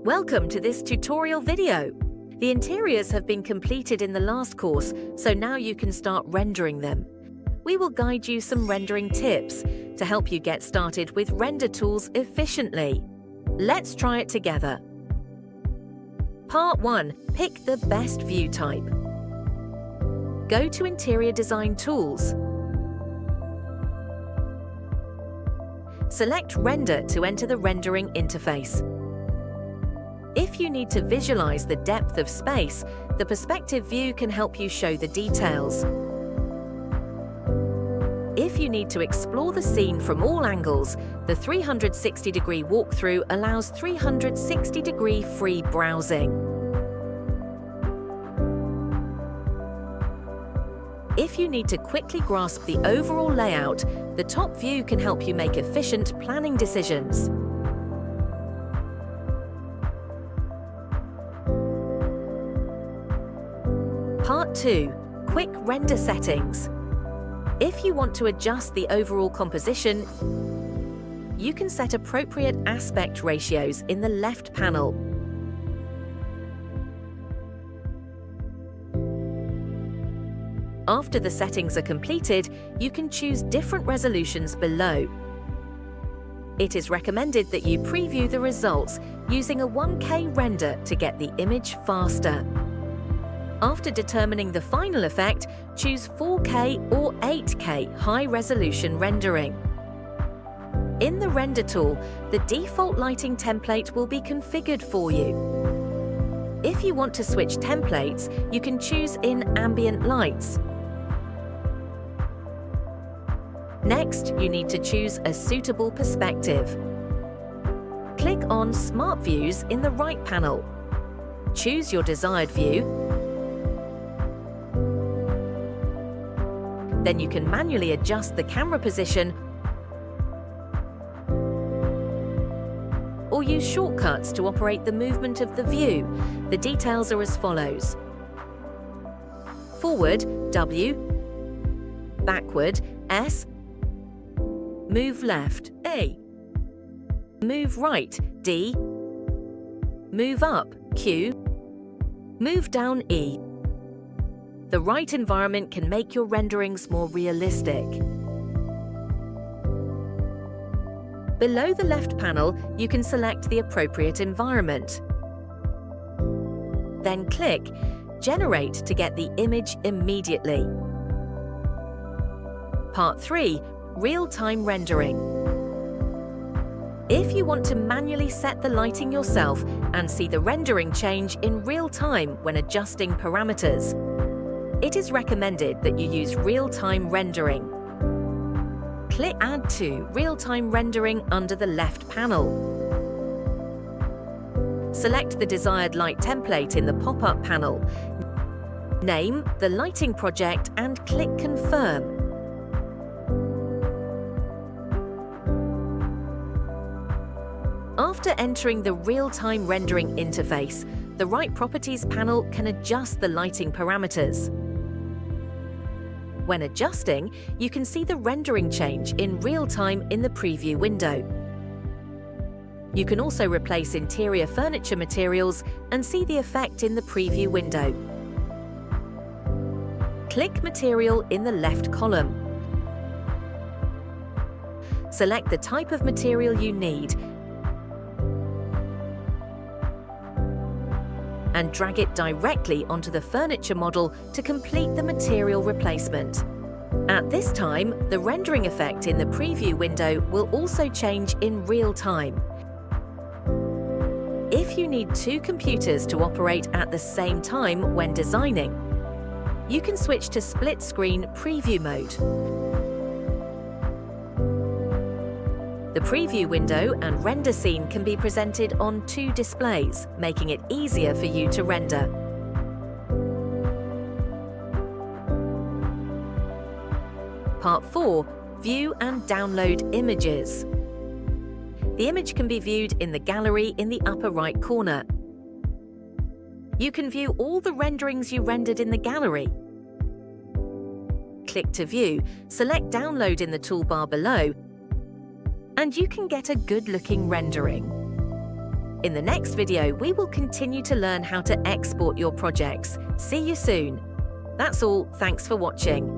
Welcome to this tutorial video. The interiors have been completed in the last course, so now you can start rendering them. We will guide you some rendering tips to help you get started with render tools efficiently. Let's try it together. Part 1. Pick the best view type. Go to Interior Design Tools. Select Render to enter the rendering interface. If you need to visualize the depth of space, the perspective view can help you show the details. If you need to explore the scene from all angles, the 360-degree walkthrough allows 360-degree free browsing. If you need to quickly grasp the overall layout, the top view can help you make efficient planning decisions. Part 2. Quick render settings. If you want to adjust the overall composition, you can set appropriate aspect ratios in the left panel. After the settings are completed, you can choose different resolutions below. It is recommended that you preview the results using a 1K render to get the image faster. After determining the final effect, choose 4K or 8K high-resolution rendering. In the Render tool, the default lighting template will be configured for you. If you want to switch templates, you can choose in Ambient Lights. Next, you need to choose a suitable perspective. Click on Smart Views in the right panel. Choose your desired view. Then you can manually adjust the camera position or use shortcuts to operate the movement of the view. The details are as follows. Forward, W. Backward, S. Move left, A. Move right, D. Move up, Q. Move down, E. The right environment can make your renderings more realistic. Below the left panel, you can select the appropriate environment. Then click Generate to get the image immediately. Part 3. Real-time rendering. If you want to manually set the lighting yourself and see the rendering change in real time when adjusting parameters, it is recommended that you use real-time rendering. Click Add to Real-time Rendering under the left panel. Select the desired light template in the pop-up panel. Name the lighting project and click Confirm. After entering the real-time rendering interface, the Right Properties panel can adjust the lighting parameters. When adjusting, you can see the rendering change in real time in the preview window. You can also replace interior furniture materials and see the effect in the preview window. Click Material in the left column. Select the type of material you need and drag it directly onto the furniture model to complete the material replacement. At this time, the rendering effect in the preview window will also change in real time. If you need two computers to operate at the same time when designing, you can switch to split screen preview mode. The preview window and render scene can be presented on two displays, making it easier for you to render. Part 4. View and download images. The image can be viewed in the gallery in the upper right corner. You can view all the renderings you rendered in the gallery. Click to view, select Download in the toolbar below, and you can get a good-looking rendering. In the next video, we will continue to learn how to export your projects. See you soon. That's all. Thanks for watching.